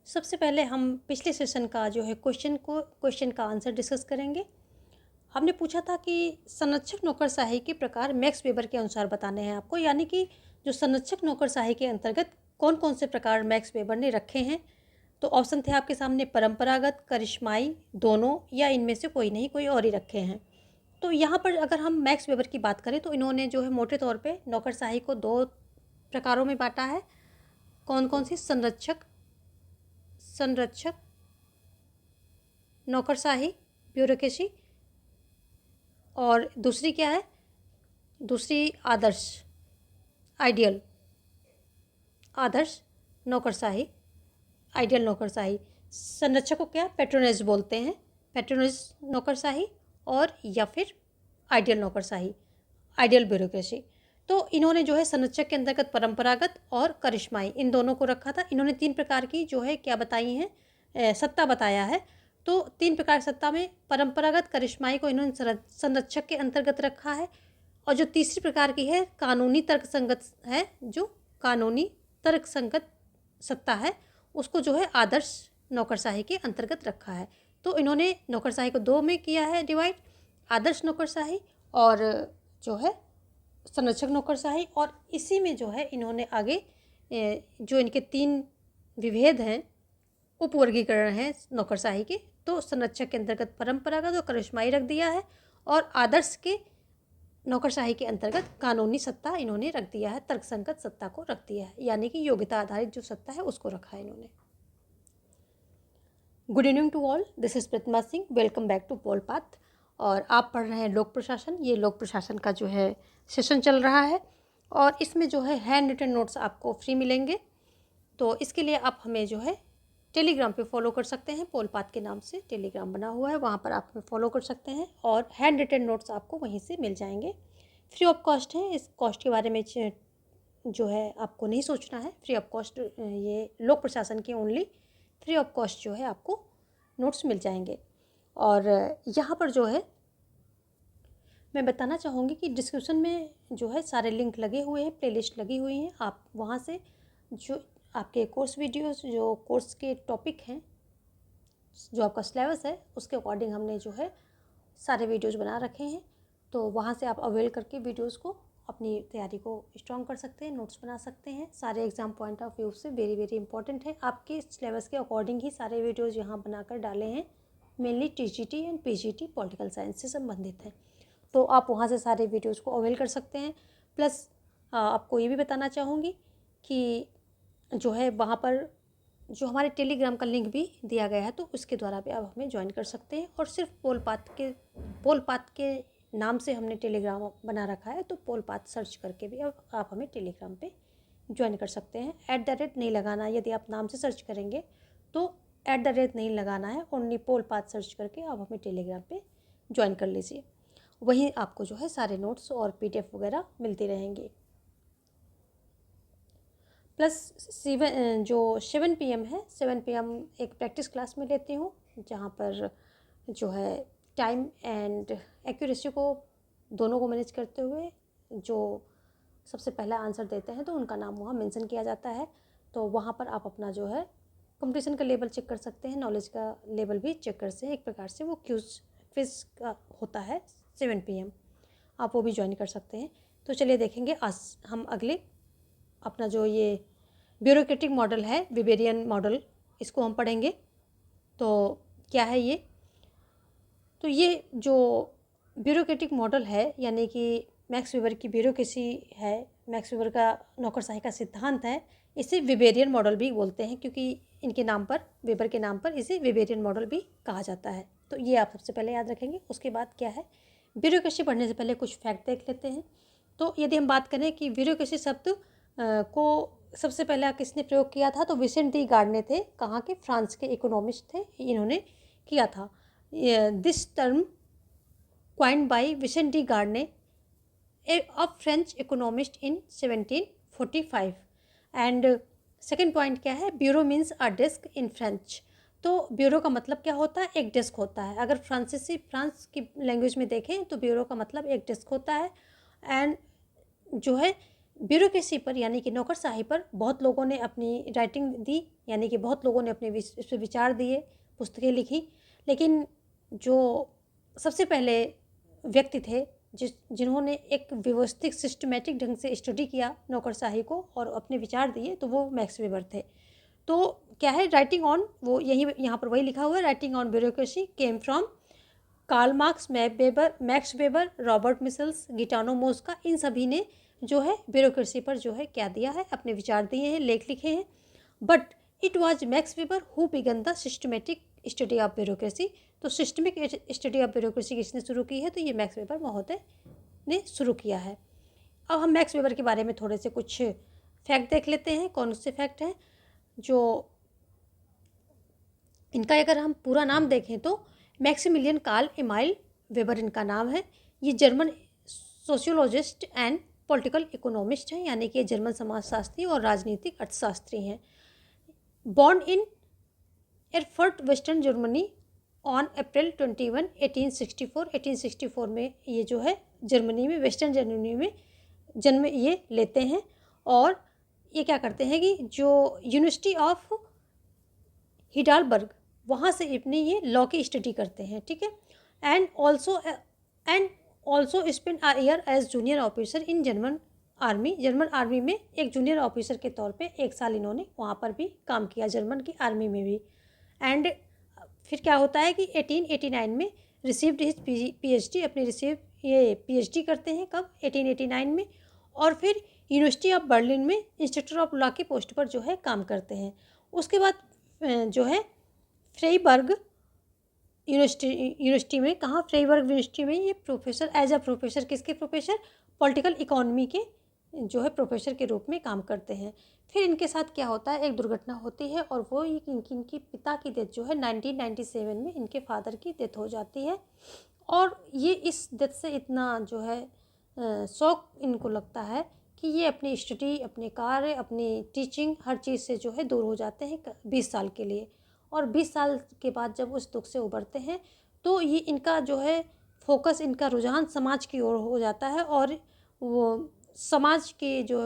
सबसे पहले हम पिछले सेशन का जो है क्वेश्चन का आंसर डिस्कस करेंगे। हमने पूछा था कि संरक्षक नौकरशाही के प्रकार मैक्स वेबर के अनुसार बताने हैं आपको, यानी कि जो संरक्षक नौकरशाही के अंतर्गत कौन कौन से प्रकार मैक्स वेबर ने रखे हैं। तो ऑप्शन थे आपके सामने परंपरागत, करिश्माई, दोनों, या इनमें से कोई नहीं, कोई और ही रखे हैं। तो यहाँ पर अगर हम मैक्स वेबर की बात करें तो इन्होंने जो है मोटे तौर पे नौकरशाही को दो प्रकारों में बांटा है। कौन कौन सी? संरक्षक नौकरशाही, ब्यूरोक्रेसी, और दूसरी क्या है? दूसरी आदर्श, आइडियल, आदर्श नौकरशाही, आइडियल नौकरशाही। संरक्षक को क्या पैट्रोनेज बोलते हैं, पैट्रोनेज नौकरशाही, और या फिर आइडियल नौकरशाही, आइडियल ब्यूरोक्रेसी। तो इन्होंने जो है संरक्षक के अंतर्गत परंपरागत और करिश्माई इन दोनों को रखा था। इन्होंने 3 प्रकार की जो है क्या बताई हैं, सत्ता बताया है। तो 3 प्रकार की सत्ता में परंपरागत, करिश्माई को इन्होंने संरक्षक के अंतर्गत रखा है, और जो तीसरी प्रकार की है कानूनी तर्कसंगत है, जो कानूनी तर्कसंगत सत्ता है, उसको जो है आदर्श नौकरशाही के अंतर्गत रखा है। तो इन्होंने नौकरशाही को 2 में किया है डिवाइड, आदर्श नौकरशाही और जो है संरक्षक नौकरशाही। और इसी में जो है इन्होंने आगे जो इनके 3 विभेद हैं, उपवर्गीकरण हैं नौकरशाही के, तो संरक्षक के अंतर्गत परंपरागत और करिश्माई रख दिया है, और आदर्श के नौकरशाही के अंतर्गत कानूनी सत्ता इन्होंने रख दिया है, तर्कसंगत सत्ता को रख दिया है, यानी कि योग्यता आधारित जो सत्ता है उसको रखा है इन्होंने। Good evening to all, this is Pratima Singh, welcome back to Pol Path. और आप पढ़ रहे हैं लोक प्रशासन। ये लोक प्रशासन का जो है सेशन चल रहा है, और इसमें जो है हैंड रिटन नोट्स आपको फ्री मिलेंगे। तो इसके लिए आप हमें जो है टेलीग्राम पे फॉलो कर सकते हैं, पोल पाथ के नाम से टेलीग्राम बना हुआ है, वहाँ पर आप हमें फॉलो कर सकते हैं, और हैंड रिटन नोट्स आपको वहीं से मिल जाएंगे। फ्री ऑफ कॉस्ट है, इस कॉस्ट के बारे में जो है आपको नहीं सोचना है, फ्री ऑफ कॉस्ट। ये लोक प्रशासन के ओनली फ्री ऑफ कॉस्ट जो है आपको नोट्स मिल जाएंगे। और यहाँ पर जो है मैं बताना चाहूँगी कि डिस्क्रिप्शन में जो है सारे लिंक लगे हुए हैं, प्लेलिस्ट लगी हुई हैं, आप वहाँ से जो आपके कोर्स वीडियोस, जो कोर्स के टॉपिक हैं, जो आपका सिलेबस है, उसके अकॉर्डिंग हमने जो है सारे वीडियोज़ बना रखे हैं। तो वहाँ से आप अवेल करके वीडियोज़ को अपनी तैयारी को स्ट्रॉन्ग कर सकते हैं, नोट्स बना सकते हैं। सारे एग्ज़ाम पॉइंट ऑफ व्यू से वेरी वेरी इंपॉर्टेंट है। आपके सिलेबस के अकॉर्डिंग ही सारे वीडियोज़ यहाँ बनाकर डाले हैं, mainly TGT and PGT political science से संबंधित हैं। तो आप वहाँ से सारे वीडियोज़ को अवेल कर सकते हैं। प्लस आपको ये भी बताना चाहूँगी कि जो है वहाँ पर जो हमारे टेलीग्राम का लिंक भी दिया गया है, तो उसके द्वारा भी आप हमें ज्वाइन कर सकते हैं। और सिर्फ पोल पाथ के नाम से हमने टेलीग्राम बना रखा है, तो पोल पाथ सर्च करके भी अब आप हमें टेलीग्राम पे ज्वाइन कर सकते हैं। @ नहीं लगाना है, यदि आप नाम से सर्च करेंगे तो @ नहीं लगाना है, ओनली पोल पाथ सर्च करके आप हमें टेलीग्राम पे ज्वाइन कर लीजिए। वहीं आपको जो है सारे नोट्स और PDF वगैरह मिलती रहेंगी। प्लस 7 PM है, 7 PM एक प्रैक्टिस क्लास में लेती हूँ, जहाँ पर जो है टाइम एंड एक्यूरेसी को दोनों को मैनेज करते हुए जो सबसे पहला आंसर देते हैं तो उनका नाम वहाँ मेंशन किया जाता है। तो वहाँ पर आप अपना जो है कंप्लीशन का लेवल चेक कर सकते हैं, नॉलेज का लेवल भी चेक कर सकते हैं। एक प्रकार से वो क्विज का होता है 7 PM, आप वो भी ज्वाइन कर सकते हैं। तो चलिए देखेंगे आज हम अगले अपना जो ये ब्यूरोक्रेटिक मॉडल है, वेबेरियन मॉडल, इसको हम पढ़ेंगे। तो क्या है ये? तो ये जो ब्यूरोक्रेटिक मॉडल है, यानी कि मैक्स वेबर की ब्यूरोक्रेसी है, मैक्स वेबर का नौकरशाही का सिद्धांत है, इसे वेबेरियन मॉडल भी बोलते हैं, क्योंकि इनके नाम पर, वेबर के नाम पर इसे वेबेरियन मॉडल भी कहा जाता है। तो ये आप सबसे पहले याद रखेंगे। उसके बाद क्या है, ब्यूरोक्रेसी पढ़ने से पहले कुछ फैक्ट देख लेते हैं। तो यदि हम बात करें कि ब्यूरोक्रेसी शब्द को सबसे पहले किसने प्रयोग किया था, तो विसेंट डी गार्डने थे, कहाँ के? फ्रांस के इकोनॉमिस्ट थे, इन्होंने किया था। This term coined by Vincent de Gournay, a French economist in 1745। And second point क्या है, bureau means a desk in French. तो ब्यूरो का मतलब क्या होता है? एक डेस्क होता है। अगर फ्रांस की लैंग्वेज में देखें तो ब्यूरो का मतलब एक डेस्क होता है। एंड जो है ब्यूरोक्रेसी पर यानी कि नौकरशाही पर बहुत लोगों ने अपनी राइटिंग दी, यानी कि बहुत लोगों ने अपने इस पर विचार दिए, पुस्तकें लिखी। लेकिन जो सबसे पहले व्यक्ति थे जिन्होंने एक व्यवस्थित सिस्टमेटिक ढंग से स्टडी किया नौकरशाही को और अपने विचार दिए, तो वो मैक्स वेबर थे। तो क्या है, राइटिंग ऑन, वो यही यहाँ पर वही लिखा हुआ है, writing on bureaucracy came from Karl Marx, Max Weber, Robert Michels, Gaetano Mosca. इन सभी ने जो है ब्यूरोक्रेसी पर जो है क्या दिया है, अपने विचार दिए हैं, लेख लिखे हैं। But it was Max Weber who began the systematic study of bureaucracy. तो सिस्टमिक स्टडी ऑफ ब्यूरोक्रेसी किसने शुरू की है, तो ये मैक्स वेबर महोदय ने शुरू किया है। अब हम मैक्स वेबर के बारे में थोड़े से कुछ फैक्ट देख लेते हैं। कौन से फैक्ट हैं जो इनका, अगर हम पूरा नाम देखें तो मैक्सिमिलियन कार्ल एमाइल वेबर इनका नाम है। ये German sociologist and political economist हैं, यानी कि जर्मन समाजशास्त्री और राजनीतिक अर्थशास्त्री हैं। Born in Erfurt western Germany on April 21, 1864। 1864 में ये जो है जर्मनी में, वेस्टर्न जर्मनी में जन्म ये लेते हैं। और ये क्या करते हैं कि जो यूनिवर्सिटी ऑफ हिडालबर्ग, वहाँ से अपनी ये लॉ की स्टडी करते हैं, ठीक है। And also spend a year as junior officer in German army. German army में एक जूनियर ऑफिसर के तौर पे 1 साल इन्होंने वहाँ पर भी काम किया, जर्मन की आर्मी में भी। एंड फिर क्या होता है कि 1889 में रिसीव्ड हिज पीएचडी, ये पीएचडी करते हैं कब, 1889 में। और फिर यूनिवर्सिटी ऑफ बर्लिन में इंस्ट्रक्टर ऑफ लॉ की पोस्ट पर जो है काम करते हैं। उसके बाद जो है फ्राइबर्ग यूनिवर्सिटी में, कहाँ, फ्राइबर्ग यूनिवर्सिटी में ये प्रोफेसर, एज अ प्रोफेसर, किसके प्रोफेसर, पॉलिटिकल इकोनॉमी के जो है प्रोफेसर के रूप में काम करते हैं। फिर इनके साथ क्या होता है, एक दुर्घटना होती है और वो इनकी पिता की डेथ जो है 1997 में इनके फादर की डेथ हो जाती है। और ये इस डेथ से इतना जो है शौक इनको लगता है कि ये अपनी स्टडी, अपने कार्य, अपनी टीचिंग, हर चीज़ से जो है दूर हो जाते हैं 20 साल के लिए। और 20 साल के बाद जब उस दुख से उबरते हैं तो ये इनका जो है फोकस, इनका रुझान समाज की ओर हो जाता है और वो समाज के जो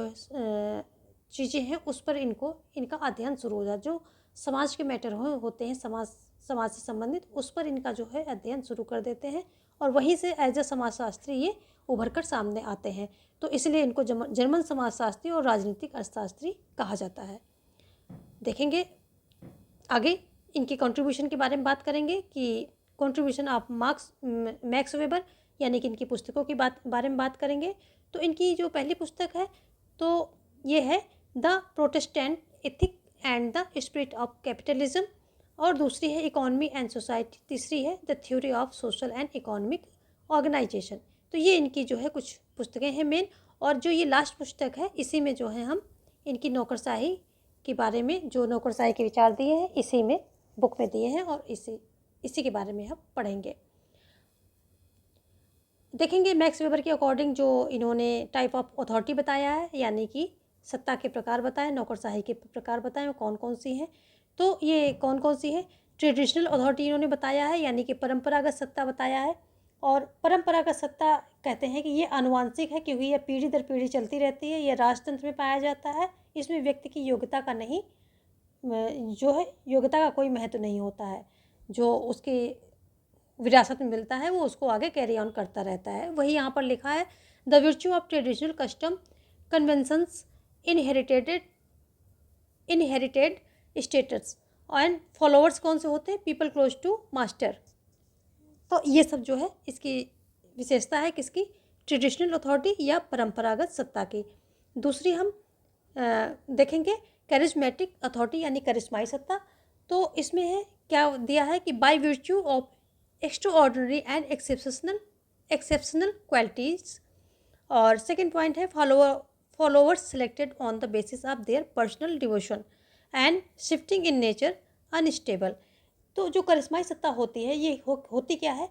चीज़ें हैं उस पर इनका अध्ययन शुरू हो जाता है। जो समाज के मैटर होते हैं, समाज से संबंधित, उस पर इनका जो है अध्ययन शुरू कर देते हैं और वहीं से एज अ समाजशास्त्री ये उभर कर सामने आते हैं। तो इसलिए इनको जर्मन समाजशास्त्री और राजनीतिक अर्थशास्त्री कहा जाता है। देखेंगे आगे इनकी कंट्रीब्यूशन के बारे में बात करेंगे कि कंट्रीब्यूशन ऑफ मैक्स वेबर, यानी कि इनकी पुस्तकों की बारे में बात करेंगे। तो इनकी जो पहली पुस्तक है तो ये है the Protestant ethic and the spirit of capitalism, और दूसरी है इकोनॉमी एंड सोसाइटी, तीसरी है the theory of social and economic organisation. तो ये इनकी जो है कुछ पुस्तकें हैं मेन। और जो ये लास्ट पुस्तक है, इसी में जो है हम इनकी नौकरशाही के बारे में, जो नौकरशाही के विचार दिए हैं इसी में बुक में दिए हैं और इसी के बारे में हम पढ़ेंगे। देखेंगे मैक्स वेबर के अकॉर्डिंग जो इन्होंने टाइप ऑफ अथॉरिटी बताया है, यानी कि सत्ता के प्रकार बताए, नौकरशाही के प्रकार बताए, वो कौन कौन सी हैं। तो ये कौन कौन सी है, ट्रेडिशनल अथॉरिटी इन्होंने बताया है, यानी कि परंपरागत सत्ता बताया है। और परंपरागत सत्ता कहते हैं कि ये आनुवांशिक है, क्योंकि यह पीढ़ी दर पीढ़ी चलती रहती है, यह राजतंत्र में पाया जाता है। इसमें व्यक्ति की योग्यता का नहीं, जो है योग्यता का कोई महत्व नहीं होता है। जो उसकी विरासत में मिलता है वो उसको आगे कैरी ऑन करता रहता है। वही यहाँ पर लिखा है, the virtue of traditional custom conventions inherited status and followers कौन से होते हैं, पीपल क्लोज टू मास्टर। तो ये सब जो है इसकी विशेषता है किसकी, ट्रेडिशनल अथॉरिटी या परंपरागत सत्ता की। दूसरी हम देखेंगे कैरिज्मेटिक अथॉरिटी, यानी करिश्माई सत्ता। तो इसमें है क्या दिया है कि bye virtue of extraordinary and exceptional qualities. और सेकंड पॉइंट है followers selected on the basis of their personal devotion and shifting in nature unstable. तो जो करिश्माई सत्ता होती है ये होती क्या है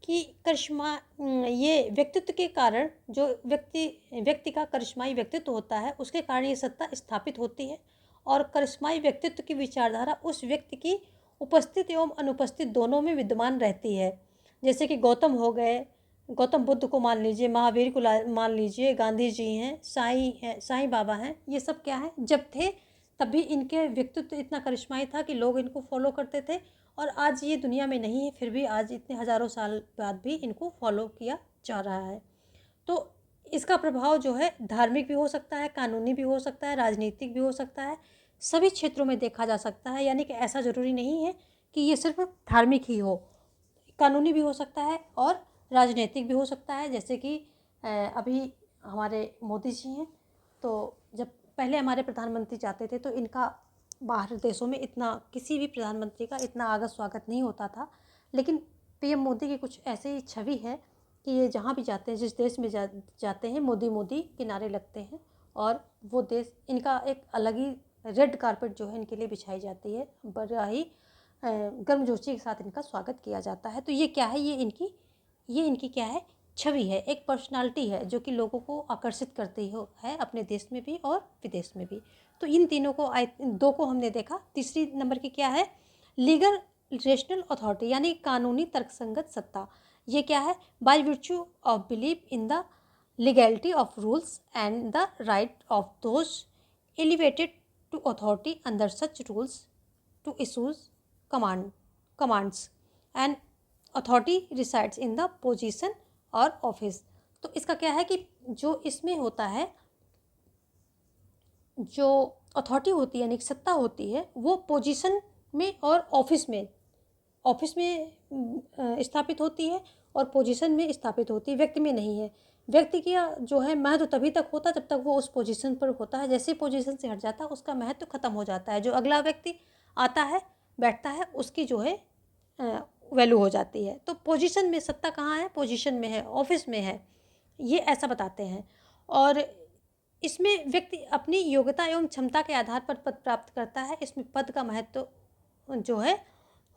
कि करिश्मा, ये व्यक्तित्व के कारण, जो व्यक्ति का करिश्माई व्यक्तित्व होता है उसके कारण ये सत्ता स्थापित होती है। और करिश्माई व्यक्तित्व की विचारधारा उस व्यक्ति की उपस्थित एवं अनुपस्थित दोनों में विद्यमान रहती है। जैसे कि गौतम हो गए, गौतम बुद्ध को मान लीजिए, महावीर को मान लीजिए, गांधी जी हैं, साईं बाबा हैं, ये सब क्या है, जब थे तब भी इनके व्यक्तित्व इतना करिश्माई था कि लोग इनको फॉलो करते थे। और आज ये दुनिया में नहीं है, फिर भी आज इतने हज़ारों साल बाद भी इनको फॉलो किया जा रहा है। तो इसका प्रभाव जो है धार्मिक भी हो सकता है, कानूनी भी हो सकता है, राजनीतिक भी हो सकता है, सभी क्षेत्रों में देखा जा सकता है। यानी कि ऐसा ज़रूरी नहीं है कि ये सिर्फ धार्मिक ही हो, कानूनी भी हो सकता है और राजनीतिक भी हो सकता है। जैसे कि अभी हमारे मोदी जी हैं, तो जब पहले हमारे प्रधानमंत्री जाते थे तो इनका बाहर देशों में इतना, किसी भी प्रधानमंत्री का इतना आगत स्वागत नहीं होता था। लेकिन पीएम मोदी की कुछ ऐसी ही छवि है कि ये जहाँ भी जाते हैं, जिस देश में जाते हैं, मोदी मोदी के नारे लगते हैं और वो देश, इनका एक अलग ही रेड कारपेट जो है इनके लिए बिछाई जाती है, बड़ा ही गर्मजोशी के साथ इनका स्वागत किया जाता है। तो ये क्या है, ये इनकी क्या है, छवि है, एक पर्सनालिटी है जो कि लोगों को आकर्षित करती है अपने देश में भी और विदेश में भी। तो इन तीनों को, दो को हमने देखा। तीसरी नंबर की क्या है, लीगल रेशनल अथॉरिटी, यानी कानूनी तर्कसंगत सत्ता। ये क्या है, by virtue of belief in the legality of rules and the right of those elevated to authority under such rules to issues commands and authority resides in the position और office. तो इसका क्या है कि जो इसमें होता है, जो अथॉरिटी होती है यानी सत्ता होती है, वो पोजीशन में और ऑफिस में स्थापित होती है और पोजीशन में स्थापित होती है, व्यक्ति में नहीं है। व्यक्ति का जो है महत्व तभी तक होता है जब तक वो उस पोजीशन पर होता है। जैसे पोजीशन से हट जाता है उसका महत्व खत्म हो जाता है। जो अगला व्यक्ति आता है, बैठता है, उसकी जो है वैल्यू हो जाती है। तो पोजीशन में सत्ता कहाँ है, पोजीशन में है, ऑफिस में है, ये ऐसा बताते हैं। और इसमें व्यक्ति अपनी योग्यता एवं क्षमता के आधार पर पद प्राप्त करता है। इसमें पद का महत्व जो है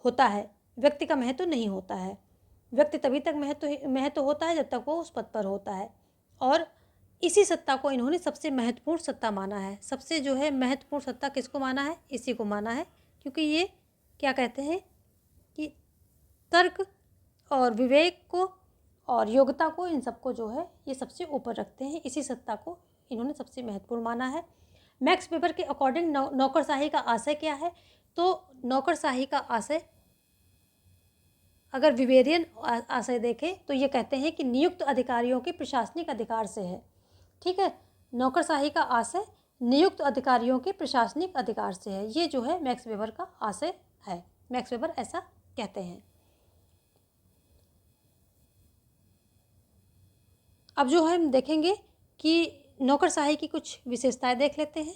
होता है, व्यक्ति का महत्व नहीं होता है। व्यक्ति तभी तक महत्व होता है जब तक वो उस पद पर होता है। और इसी सत्ता को इन्होंने सबसे महत्वपूर्ण सत्ता माना है। सबसे जो है महत्वपूर्ण सत्ता किसको माना है, इसी को माना है, क्योंकि ये क्या कहते हैं कि तर्क और विवेक को और योग्यता को, इन सबको जो है ये सबसे ऊपर रखते हैं। इसी सत्ता को इन्होंने सबसे महत्वपूर्ण माना है। मैक्स वेबर के अकॉर्डिंग नौकरशाही का आशय क्या है, तो नौकरशाही का आशय, अगर विवेरियन आशय देखें तो ये कहते हैं कि नियुक्त अधिकारियों के प्रशासनिक अधिकार से है। ठीक है, नौकरशाही का आशय नियुक्त अधिकारियों के प्रशासनिक अधिकार से है। ये जो है मैक्स वेबर का आशय है। मैक्स वेबर ऐसा कहते हैं। अब जो है हम देखेंगे कि नौकरशाही की कुछ विशेषताएं देख लेते हैं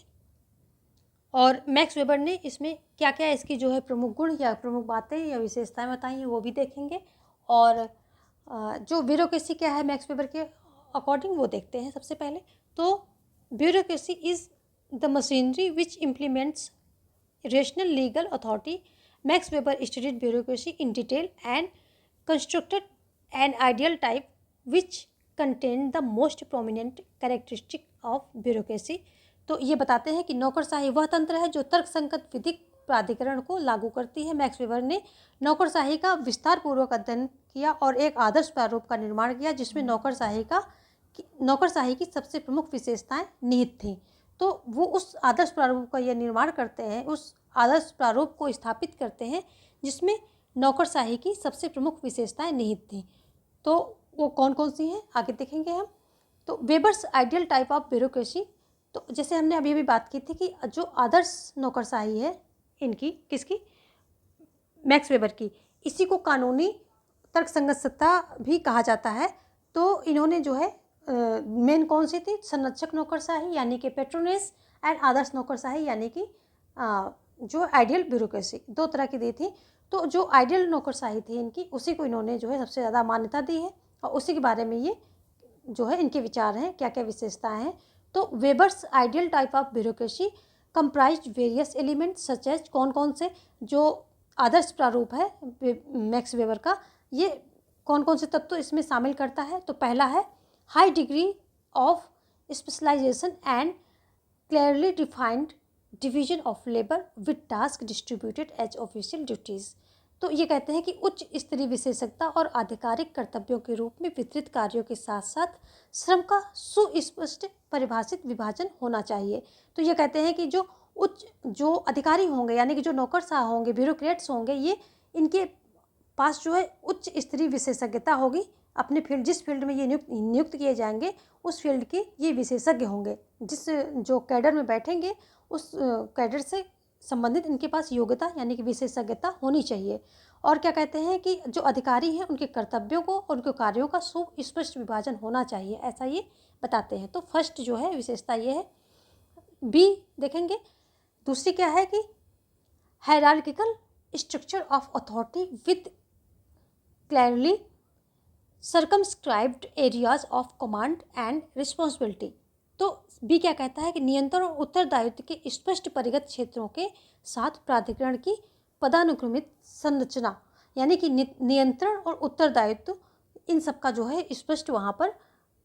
और मैक्स वेबर ने इसमें क्या क्या इसकी जो है प्रमुख गुण या प्रमुख बातें या विशेषताएं बताई हैं वो भी देखेंगे। और जो ब्यूरोक्रेसी क्या है मैक्स वेबर के अकॉर्डिंग वो देखते हैं सबसे पहले। तो bureaucracy is the machinery which implements rational legal authority. Max weber studied bureaucracy in detail and constructed an ideal type which contain the most prominent characteristic of bureaucracy. तो ये बताते हैं कि नौकरशाही वह तंत्र है जो तर्कसंगत विधिक प्राधिकरण को लागू करती है। मैक्स वेबर ने नौकरशाही का विस्तार पूर्वक अध्ययन किया और एक आदर्श प्रारूप का निर्माण किया जिसमें नौकरशाही की सबसे प्रमुख विशेषताएं निहित थीं। तो वो उस आदर्श प्रारूप का यह निर्माण करते हैं, उस आदर्श प्रारूप को स्थापित करते हैं जिसमें नौकरशाही की सबसे प्रमुख विशेषताएं निहित थीं। तो वो कौन कौन सी हैं आगे देखेंगे हम। तो Weber's ideal type of bureaucracy, तो जैसे हमने अभी भी बात की थी कि जो आदर्श नौकरशाही है इनकी, किसकी, मैक्स वेबर की, इसी को कानूनी तर्कसंगत सत्ता भी कहा जाता है। तो इन्होंने जो है मेन कौन सी थी, संरक्षक नौकरशाही यानी कि पेट्रोनेस एंड आदर्श नौकरशाही यानी कि जो आइडियल ब्यूरोक्रेसी, दो तरह की दी थी। तो जो आइडियल नौकरशाही थी इनकी, उसी को इन्होंने जो है सबसे ज़्यादा मान्यता दी है और उसी के बारे में ये जो है इनके विचार हैं, क्या क्या विशेषताएं हैं। तो Weber's ideal type of bureaucracy comprised various elements such as, कौन कौन से जो आदर्श प्रारूप है मैक्स वेबर का, ये कौन कौन से तत्व इसमें शामिल करता है। तो पहला है high degree of specialisation and clearly defined division of labour with task distributed as official duties. तो ये कहते हैं कि उच्च स्तरीय विशेषज्ञता और आधिकारिक कर्तव्यों के रूप में वितरित कार्यों के साथ साथ श्रम का सुस्पष्ट परिभाषित विभाजन होना चाहिए। तो ये कहते हैं कि जो अधिकारी होंगे, यानी कि जो नौकरशाह होंगे, ब्यूरोक्रेट्स होंगे, ये इनके पास जो है उच्च स्तरीय विशेषज्ञता होगी। अपने फील्ड, जिस फील्ड में ये नियुक्त किए जाएंगे उस फील्ड के ये विशेषज्ञ होंगे। जो कैडर में बैठेंगे उस कैडर से संबंधित इनके पास योग्यता यानी कि विशेषज्ञता होनी चाहिए। और क्या कहते हैं कि जो अधिकारी हैं उनके कर्तव्यों को और उनके कार्यों का सुस्पष्ट विभाजन होना चाहिए, ऐसा ये बताते हैं। तो फर्स्ट जो है विशेषता ये है। बी देखेंगे, दूसरी क्या है कि hierarchical structure of authority with clearly circumscribed areas of command and responsibility. तो बी क्या कहता है कि नियंत्रण और उत्तरदायित्व के स्पष्ट परिगत क्षेत्रों के साथ प्राधिकरण की पदानुक्रमित संरचना, यानी कि नियंत्रण और उत्तरदायित्व इन सब का जो है स्पष्ट वहाँ पर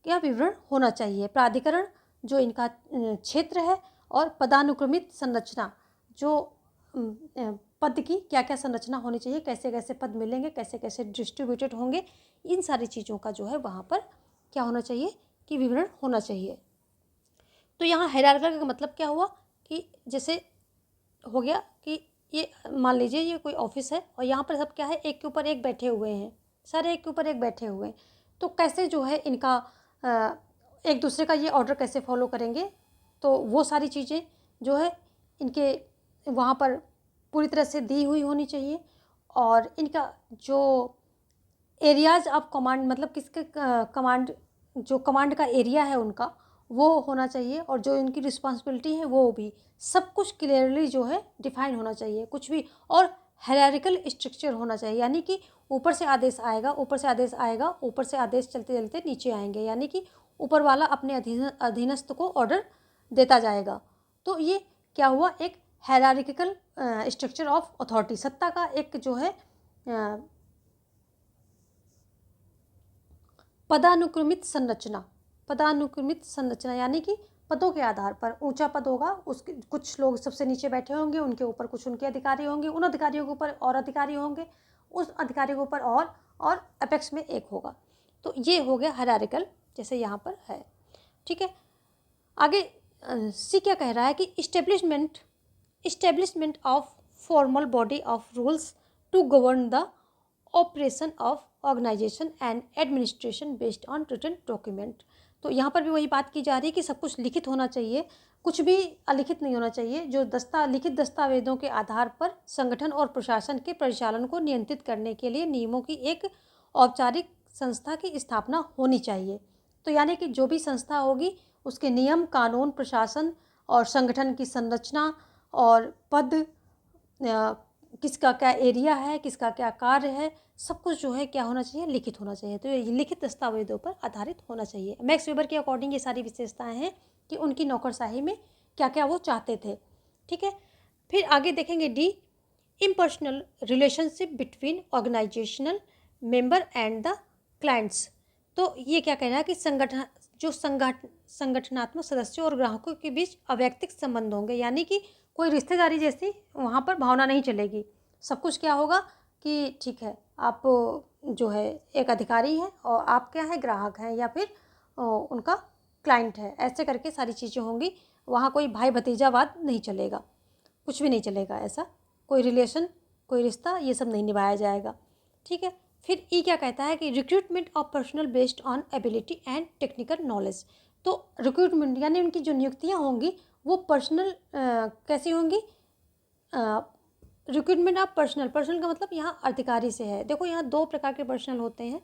क्या विवरण होना चाहिए। प्राधिकरण जो इनका क्षेत्र है और पदानुक्रमित संरचना, जो पद की क्या क्या संरचना होनी चाहिए, कैसे कैसे पद मिलेंगे, कैसे कैसे डिस्ट्रीब्यूटेड होंगे, इन सारी चीज़ों का जो है वहाँ पर क्या होना चाहिए कि विवरण होना चाहिए। तो यहाँ हायरार्की का मतलब क्या हुआ कि जैसे हो गया कि ये मान लीजिए ये कोई ऑफिस है और यहाँ पर सब क्या है, एक के ऊपर एक बैठे हुए हैं, सारे एक के ऊपर एक बैठे हुए हैं। तो कैसे जो है इनका एक दूसरे का ये ऑर्डर कैसे फॉलो करेंगे, तो वो सारी चीज़ें जो है इनके वहाँ पर पूरी तरह से दी हुई होनी चाहिए। और इनका जो एरियाज ऑफ कमांड, मतलब किसके कमांड, जो कमांड का एरिया है उनका वो होना चाहिए, और जो इनकी रिस्पॉन्सिबिलिटी है वो भी सब कुछ क्लियरली जो है डिफाइन होना चाहिए कुछ भी। और हायरार्किकल स्ट्रक्चर होना चाहिए, यानी कि ऊपर से आदेश आएगा, ऊपर से आदेश आएगा, ऊपर से आदेश चलते चलते नीचे आएंगे, यानी कि ऊपर वाला अपने अधीनस्थ को ऑर्डर देता जाएगा। तो ये क्या हुआ, एक हायरार्किकल स्ट्रक्चर ऑफ अथॉरिटी, सत्ता का एक जो है पदानुक्रमित संरचना। पदानुक्रमित संरचना यानी कि पदों के आधार पर ऊंचा पद होगा, उसके कुछ लोग सबसे नीचे बैठे होंगे, उनके ऊपर कुछ उनके अधिकारी होंगे, उन अधिकारियों के ऊपर और अधिकारी होंगे, उस अधिकारी के ऊपर और अपेक्स में एक होगा। तो ये हो गया हायरार्किकल, जैसे यहाँ पर है। ठीक है, आगे सी क्या कह रहा है कि establishment of formal body of rules to govern the operation of organisation and administration based on written document. तो यहाँ पर भी वही बात की जा रही है कि सब कुछ लिखित होना चाहिए, कुछ भी अलिखित नहीं होना चाहिए। जो लिखित दस्तावेजों के आधार पर संगठन और प्रशासन के परिचालन को नियंत्रित करने के लिए नियमों की एक औपचारिक संस्था की स्थापना होनी चाहिए। तो यानी कि जो भी संस्था होगी उसके नियम, कानून, प्रशासन और संगठन की संरचना और पद, किसका क्या एरिया है, किसका क्या कार्य है, सब कुछ जो है क्या होना चाहिए, लिखित होना चाहिए। तो ये लिखित दस्तावेजों पर आधारित होना चाहिए। मैक्स वेबर के अकॉर्डिंग ये सारी विशेषताएं हैं कि उनकी नौकरशाही में क्या क्या वो चाहते थे। ठीक है, फिर आगे देखेंगे D, impersonal relationship between organisational member and the clients. तो ये क्या कह रहा है कि संगठनात्मक सदस्यों और ग्राहकों के बीच अवैयक्तिक संबंध होंगे, यानी कि कोई रिश्तेदारी जैसी वहाँ पर भावना नहीं चलेगी। सब कुछ क्या होगा कि ठीक है, आप जो है एक अधिकारी हैं और आप क्या है, ग्राहक हैं या फिर उनका क्लाइंट है, ऐसे करके सारी चीज़ें होंगी। वहाँ कोई भाई भतीजावाद नहीं चलेगा, कुछ भी नहीं चलेगा, ऐसा कोई रिलेशन, कोई रिश्ता, ये सब नहीं निभाया जाएगा। ठीक है, फिर ई क्या कहता है कि recruitment of personal based on ability and technical knowledge. तो रिक्रूटमेंट यानी उनकी जो नियुक्तियाँ होंगी वो पर्सनल कैसी होंगी, रिक्रूटमेंट ऑफ पर्सनल का मतलब यहाँ अधिकारी से है। देखो यहाँ दो प्रकार के पर्सनल होते हैं,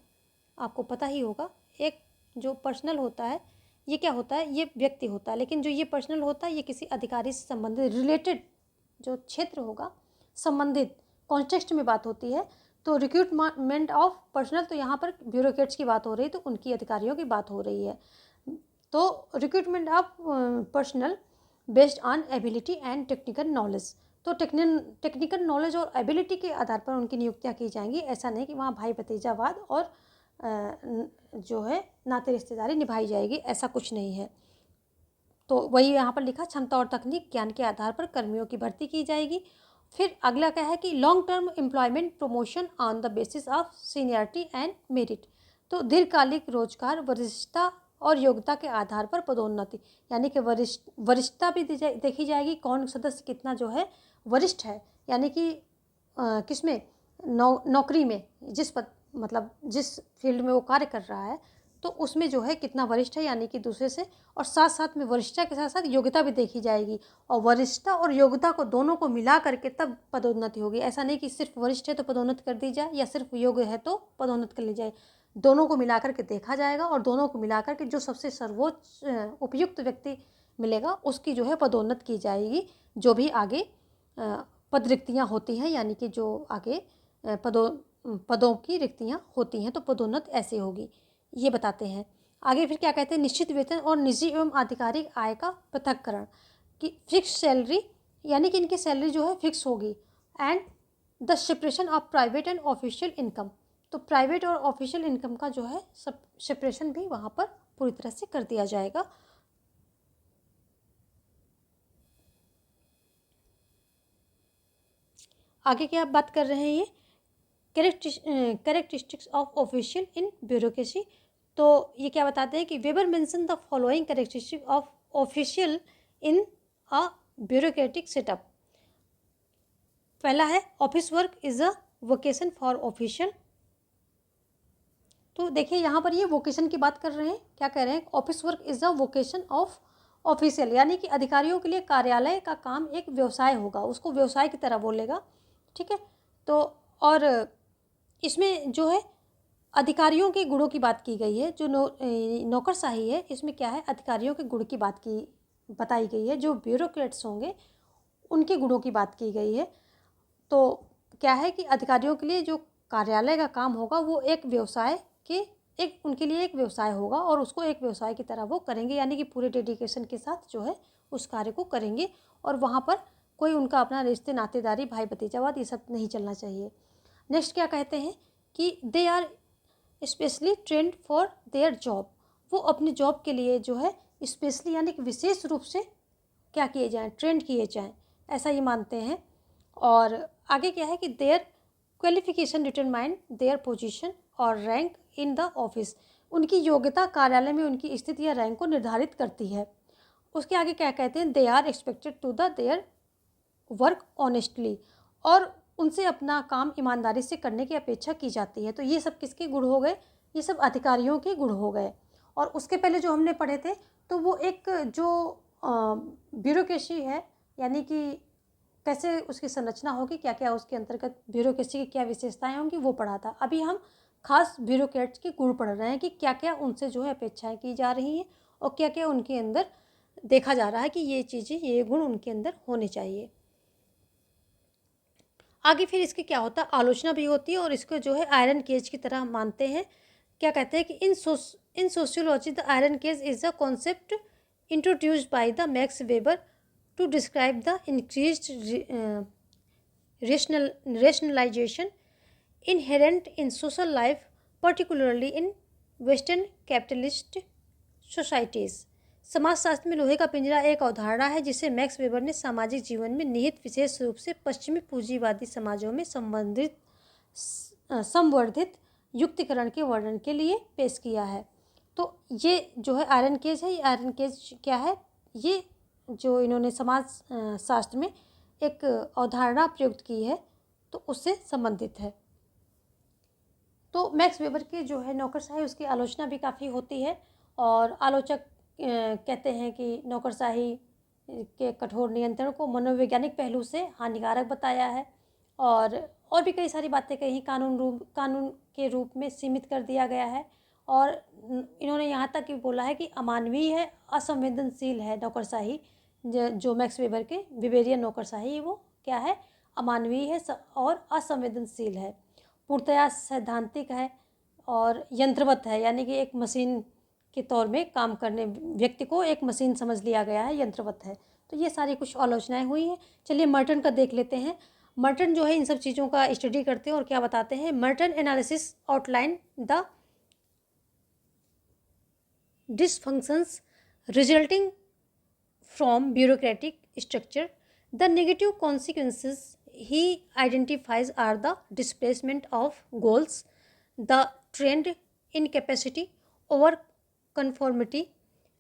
आपको पता ही होगा। एक जो पर्सनल होता है ये क्या होता है, ये व्यक्ति होता है, लेकिन जो ये पर्सनल होता है ये किसी अधिकारी से संबंधित, रिलेटेड जो क्षेत्र होगा, संबंधित कॉन्टेक्स्ट में बात होती है। तो रिक्रूटमेंट ऑफ पर्सनल, तो यहाँ पर ब्यूरोक्रेट्स की बात हो रही है, तो उनकी अधिकारियों की बात हो रही है। तो recruitment of personal based on ability and technical knowledge. तो टेक्निकल नॉलेज और एबिलिटी के आधार पर उनकी नियुक्तियाँ की जाएंगी। ऐसा नहीं कि वहाँ भाई भतीजावाद और जो है नाते रिश्तेदारी निभाई जाएगी, ऐसा कुछ नहीं है। तो वही यहाँ पर लिखा, क्षमता और तकनीक ज्ञान के आधार पर कर्मियों की भर्ती की जाएगी। फिर अगला क्या है कि long term employment promotion on the basis of seniority and merit. तो दीर्घकालिक रोजगार वरिष्ठता और योग्यता के आधार पर पदोन्नति, यानी कि वरिष्ठता भी देखी जाएगी, कौन सदस्य कितना जो है वरिष्ठ है, यानी कि किसमें नौकरी में जिस पद मतलब जिस फील्ड में वो कार्य कर रहा है तो उसमें जो है कितना वरिष्ठ है यानी कि दूसरे से, और साथ साथ में वरिष्ठता के साथ साथ योग्यता भी देखी जाएगी, और वरिष्ठता और योग्यता को दोनों को मिला करके तब पदोन्नति होगी। ऐसा नहीं कि सिर्फ वरिष्ठ है तो पदोन्नति कर दी जाए या सिर्फ योग्य है तो पदोन्नति कर ली जाए, दोनों को मिलाकर के देखा जाएगा और दोनों को मिलाकर के जो सबसे सर्वोच्च उपयुक्त व्यक्ति मिलेगा उसकी जो है पदोन्नति की जाएगी। जो भी आगे पद रिक्तियाँ होती हैं यानी कि जो आगे पदों की रिक्तियाँ होती हैं तो पदोन्नति ऐसे होगी, ये बताते हैं। आगे फिर क्या कहते हैं, निश्चित वेतन और निजी एवं आधिकारिक आय का पृथक्करण, कि फिक्स सैलरी यानी कि इनकी सैलरी जो है फिक्स होगी, and the separation of private and official income. तो प्राइवेट और ऑफिशियल इनकम का जो है सब सेपरेशन भी वहाँ पर पूरी तरह से कर दिया जाएगा। आगे क्या बात कर रहे हैं ये characteristics of official in bureaucracy. तो ये क्या बताते हैं कि Weber mention the following characteristic of official in a bureaucratic setup. पहला है office work is a vocation for official. तो देखिए यहाँ पर ये वोकेशन की बात कर रहे हैं, क्या कह रहे हैं, office work is a vocation of official, यानी कि अधिकारियों के लिए कार्यालय का काम एक व्यवसाय होगा, उसको व्यवसाय की तरह बोलेगा, ठीक है। तो और इसमें जो है अधिकारियों के गुणों की बात की गई है, जो नौकरशाही है इसमें क्या है अधिकारियों के गुण की बात की बताई गई है, जो ब्यूरोक्रेट्स होंगे उनके गुणों की बात की गई है। तो क्या है कि अधिकारियों के लिए जो कार्यालय का काम होगा वो एक व्यवसाय के उनके लिए एक व्यवसाय होगा और उसको एक व्यवसाय की तरह वो करेंगे, यानी कि पूरे डेडिकेशन के साथ जो है उस कार्य को करेंगे, और वहाँ पर कोई उनका अपना रिश्ते नातेदारी भाई भतीजावाद ये सब नहीं चलना चाहिए। नेक्स्ट क्या कहते हैं कि they are specially trained for their job, वो अपने जॉब के लिए जो है स्पेशली यानी कि विशेष रूप से क्या किए जाएँ, ट्रेंड किए जाएँ, ऐसा ये मानते हैं। और आगे क्या है कि their qualification determine their position और रैंक इन द ऑफिस, उनकी योग्यता कार्यालय में उनकी स्थिति या रैंक को निर्धारित करती है। उसके आगे क्या कहते हैं, they are expected to do their work honestly, और उनसे अपना काम ईमानदारी से करने की अपेक्षा की जाती है। तो ये सब किसके गुण हो गए, ये सब अधिकारियों के गुण हो गए। और उसके पहले जो हमने पढ़े थे तो वो एक जो ब्यूरोक्रेसी है यानी कि कैसे उसकी संरचना होगी, क्या क्या उसके अंतर्गत ब्यूरोक्रेसी की क्या विशेषताएं होंगी वो पढ़ा था। अभी हम खास ब्यूरोक्रेट्स के गुण पढ़ रहे हैं कि क्या क्या उनसे जो है अपेक्षाएं की जा रही हैं और क्या क्या उनके अंदर देखा जा रहा है कि ये चीज़ें ये गुण उनके अंदर होने चाहिए। आगे फिर इसकी क्या होता है, आलोचना भी होती है और इसको जो है आयरन केज की तरह मानते हैं। क्या कहते हैं कि in sociology the iron cage is a concept introduced by the Max Weber to describe the increased rationalization inherent in social life, particularly in Western capitalist societies। समाजशास्त्र में लोहे का पिंजरा एक अवधारणा है जिसे मैक्स वेबर ने सामाजिक जीवन में निहित विशेष रूप से पश्चिमी पूंजीवादी समाजों में संवर्धित युक्तिकरण के वर्णन के लिए पेश किया है। तो ये जो है आयरन केज है, ये आयरन केज क्या है, ये जो इन्होंने समाज शास्त्र में एक अवधारणा प्रयुक्त की है तो उससे संबंधित है। तो मैक्स वेबर के जो है नौकरशाही उसकी आलोचना भी काफ़ी होती है और आलोचक कहते हैं कि नौकरशाही के कठोर नियंत्रण को मनोवैज्ञानिक पहलू से हानिकारक बताया है और भी कई सारी बातें कही, कानून के रूप में सीमित कर दिया गया है। और इन्होंने यहाँ तक भी बोला है कि अमानवीय है, असंवेदनशील है नौकरशाही। जो मैक्स वेबर के वेबेरियन नौकरशाही वो क्या है, अमानवीय है और असंवेदनशील है, पूर्णतया सैद्धांतिक है और यंत्रवत है, यानी कि एक मशीन के तौर में काम करने व्यक्ति को एक मशीन समझ लिया गया है, यंत्रवत है। तो ये सारी कुछ आलोचनाएं हुई हैं। चलिए मर्टन का देख लेते हैं। मर्टन जो है इन सब चीज़ों का स्टडी करते हैं और क्या बताते हैं, Merton analysis outline the dysfunctions resulting from bureaucratic structure, the negative consequences he identifies are the displacement of goals, the trend incapacity, over conformity,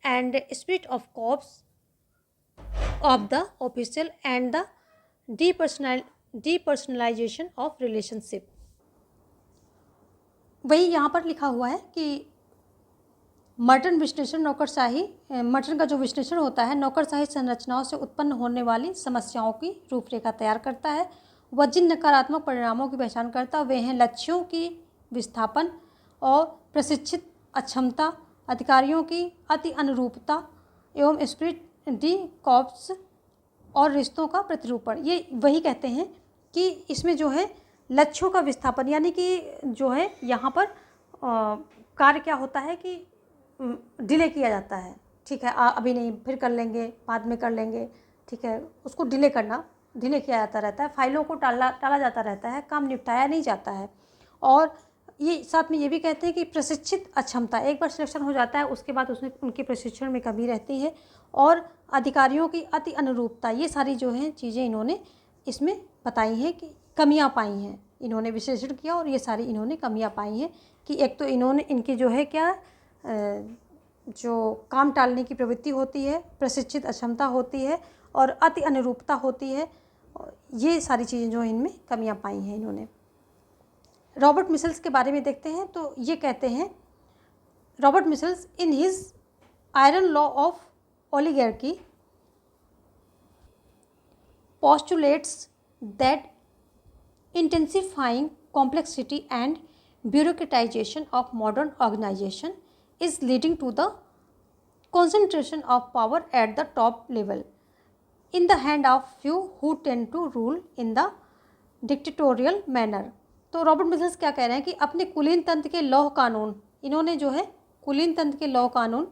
and spirit of corps of the official, and the depersonalization of relationship। वही यहाँ पर लिखा हुआ है कि Merton विश्लेषण नौकरशाही Merton का जो विश्लेषण होता है नौकरशाही संरचनाओं से उत्पन्न होने वाली समस्याओं की रूपरेखा तैयार करता है। वह जिन नकारात्मक परिणामों की पहचान करता है वे हैं लक्ष्यों की विस्थापन और प्रशिक्षित अक्षमता, अधिकारियों की अति अनुरूपता एवं स्पिरिट डी कॉर्प्स और रिश्तों का प्रतिरूपण। ये वही कहते हैं कि इसमें जो है लक्ष्यों का विस्थापन, यानी कि जो है यहाँ पर कार्य क्या होता है कि डिले किया जाता है, ठीक है, अभी नहीं, फिर कर लेंगे, बाद में कर लेंगे, ठीक है, उसको डिले किया जाता रहता है, फाइलों को टाला जाता रहता है, काम निपटाया नहीं जाता है। और ये साथ में ये भी कहते हैं कि प्रशिक्षित अक्षमता, एक बार सिलेक्शन हो जाता है उसके बाद उसमें उनके प्रशिक्षण में कमी रहती है, और अधिकारियों की अति अनुरूपता, ये सारी जो हैं चीज़ें इन्होंने इसमें बताई हैं कि कमियां पाई हैं, इन्होंने विश्लेषण किया और ये सारी इन्होंने कमियां पाई हैं कि एक तो इन्होंने इनकी जो है क्या जो काम टालने की प्रवृत्ति होती है, प्रशिक्षित अक्षमता होती है और अति अनुरूपता होती है, ये सारी चीज़ें जो इनमें कमियां पाई हैं इन्होंने। रॉबर्ट मिशेल्स के बारे में देखते हैं तो ये कहते हैं, Robert Michels in his iron law of oligarchy postulates that intensifying complexity and bureaucratization of modern organization is leading to the concentration of power at the top level in the hand of few who tend to rule in the dictatorial manner। तो Robert Michels क्या कह रहे हैं कि अपने कुलीन तंत्र के लौह कानून, इन्होंने जो है कुलीन तंत्र के लौह कानून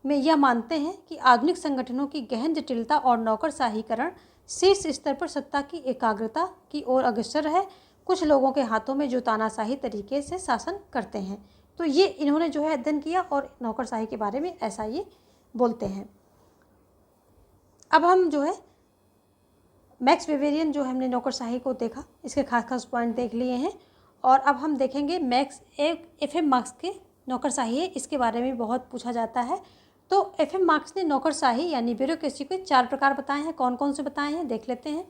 में यह मानते हैं कि आधुनिक संगठनों की गहन जटिलता और नौकरशाहीकरण शीर्ष स्तर पर सत्ता की एकाग्रता की ओर अग्रसर है, कुछ लोगों के हाथों में जो तानाशाही तरीके से शासन करते हैं। तो ये इन्होंने जो है अध्ययन किया और नौकरशाही के बारे में ऐसा ये बोलते हैं। अब हम जो है मैक्स वेबरियन जो हमने नौकरशाही को देखा, इसके खास खास पॉइंट देख लिए हैं, और अब हम देखेंगे मैक्स FM मार्क्स के नौकरशाही है, इसके बारे में बहुत पूछा जाता है। तो FM मार्क्स ने नौकरशाही यानी ब्यूरोक्रेसी के 4 प्रकार बताए हैं। कौन कौन से बताए हैं देख लेते हैं।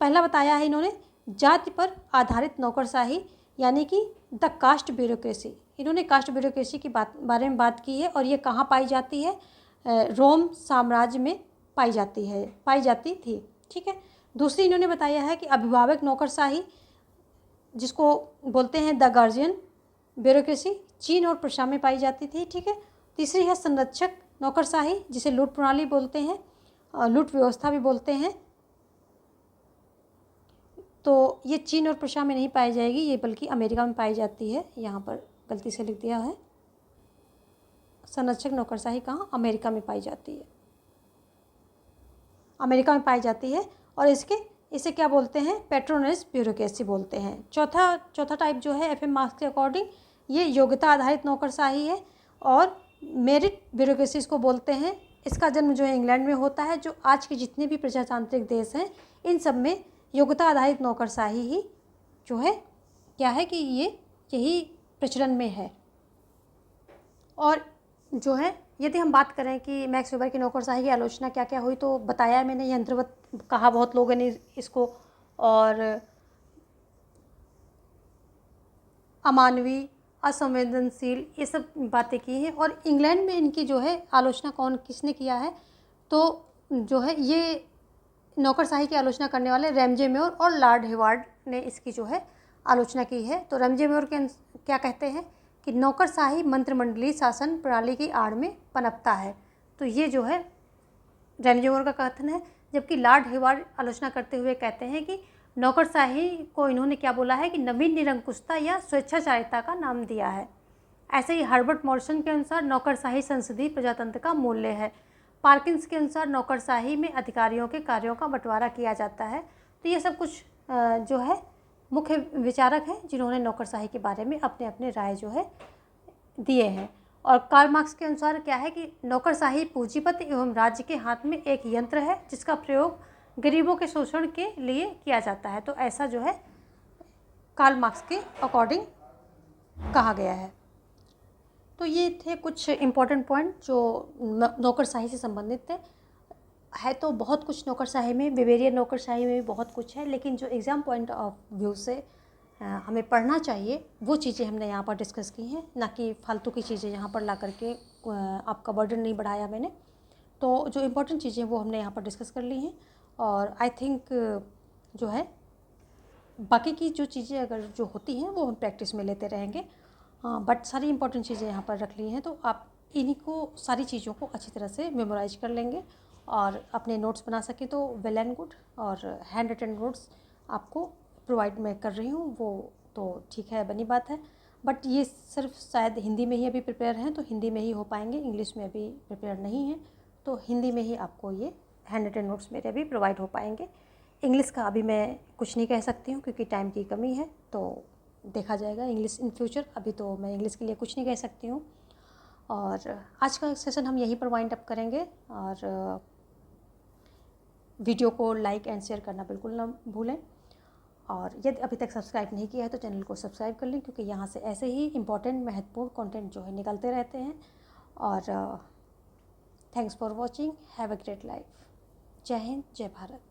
पहला बताया है इन्होंने जाति पर आधारित नौकरशाही यानी कि द कास्ट ब्यूरोक्रेसी। इन्होंने कास्ट ब्यूरोक्रेसी की बारे में बात की है और ये कहाँ पाई जाती है, रोम साम्राज्य में पाई जाती थी, ठीक है। दूसरी इन्होंने बताया है कि अभिभावक नौकरशाही जिसको बोलते हैं द गार्जियन ब्यूरोक्रेसी, चीन और प्रशा में पाई जाती थी, ठीक है। तीसरी है संरक्षक नौकरशाही जिसे लूट प्रणाली बोलते हैं, लूट व्यवस्था भी बोलते हैं। तो ये चीन और प्रशा में नहीं पाई जाएगी, ये बल्कि अमेरिका में पाई जाती है। यहाँ पर गलती से लिख दिया है, संरक्षक नौकरशाही कहाँ, अमेरिका में पाई जाती है, अमेरिका में पाई जाती है। और इसे क्या बोलते हैं, पैट्रोनेज ब्यूरोक्रेसी बोलते हैं। चौथा टाइप जो है FM मार्क्स के अकॉर्डिंग ये योग्यता आधारित नौकरशाही है और मेरिट ब्यूरोक्रेसी इसको बोलते हैं। इसका जन्म जो है इंग्लैंड में होता है। जो आज के जितने भी प्रजातांत्रिक देश हैं इन सब में योग्यता आधारित नौकरशाही ही जो है क्या है कि यही प्रचलन में है। और जो है यदि हम बात करें कि मैक्स वेबर की नौकरशाही की आलोचना क्या क्या हुई, तो बताया है मैंने, यंत्रवत कहा बहुत लोगों ने इसको, और अमानवीय, असंवेदनशील, ये सब बातें की हैं। और इंग्लैंड में इनकी जो है आलोचना किसने किया है, तो जो है ये नौकरशाही की आलोचना करने वाले रैमजे मेयर और लॉर्ड हेवार्ड ने इसकी जो है आलोचना की है। तो रैमजे मेयर के क्या कहते हैं कि नौकरशाही मंत्रिमंडलीय शासन प्रणाली की आड़ में पनपता है। तो ये जो है रैमजे मेयर का कथन है। जबकि लॉर्ड हेवार्ड आलोचना करते हुए कहते हैं कि नौकरशाही को इन्होंने क्या बोला है कि नवीन निरंकुशता या स्वेच्छाचारिता का नाम दिया है। ऐसे ही हर्बर्ट मॉरिसन के अनुसार नौकरशाही संसदीय प्रजातंत्र का मूल्य है। पार्किंस के अनुसार नौकरशाही में अधिकारियों के कार्यों का बंटवारा किया जाता है। तो ये सब कुछ जो है मुख्य विचारक हैं जिन्होंने नौकरशाही के बारे में अपने अपने राय जो है दिए हैं। और कार्ल मार्क्स के अनुसार क्या है कि नौकरशाही पूंजीपति एवं राज्य के हाथ में एक यंत्र है जिसका प्रयोग गरीबों के शोषण के लिए किया जाता है। तो ऐसा जो है कार्ल मार्क्स के अकॉर्डिंग कहा गया है। तो ये थे कुछ इम्पोर्टेंट पॉइंट जो नौकरशाही से संबंधित थे। है तो बहुत कुछ नौकरशाही में, बेवेरियन नौकरशाही में भी बहुत कुछ है, लेकिन जो एग्ज़ाम पॉइंट ऑफ व्यू से हमें पढ़ना चाहिए वो चीज़ें हमने यहाँ पर डिस्कस की हैं, ना कि फालतू की चीज़ें यहाँ पर ला करके आपका बर्डन नहीं बढ़ाया मैंने। तो जो इम्पोर्टेंट चीज़ें वो हमने यहाँ पर डिस्कस कर ली हैं, और आई थिंक जो है बाकी की जो चीज़ें अगर जो होती हैं वो हम प्रैक्टिस में लेते रहेंगे। बट सारी इंपॉर्टेंट चीज़ें यहाँ पर रख ली हैं, तो आप इन्हीं को, सारी चीज़ों को अच्छी तरह से मेमोराइज कर लेंगे और अपने नोट्स बना सकें तो वेल एंड गुड। और हैंड रिटन नोट्स आपको प्रोवाइड मैं कर रही हूँ वो तो ठीक है, बनी बात है। बट ये सिर्फ शायद हिंदी में ही अभी प्रिपेयर हैं, तो हिंदी में ही हो पाएंगे, इंग्लिश में अभी प्रिपेयर नहीं है, तो हिंदी में ही आपको ये हैंड रिटन नोट्स मेरे अभी प्रोवाइड हो पाएंगे। इंग्लिश का अभी मैं कुछ नहीं कह सकती हूँ क्योंकि टाइम की कमी है, तो देखा जाएगा इंग्लिश इन फ्यूचर। अभी तो मैं इंग्लिश के लिए कुछ नहीं कह सकती हूँ। और आज का सेशन हम यहीं पर वाइंड अप करेंगे, और वीडियो को लाइक एंड शेयर करना बिल्कुल ना भूलें। और यदि अभी तक सब्सक्राइब नहीं किया है तो चैनल को सब्सक्राइब कर लें, क्योंकि यहाँ से ऐसे ही इम्पॉर्टेंट महत्वपूर्ण कंटेंट जो है निकलते रहते हैं। और thanks for watching, have a great life. जय हिंद, जय भारत।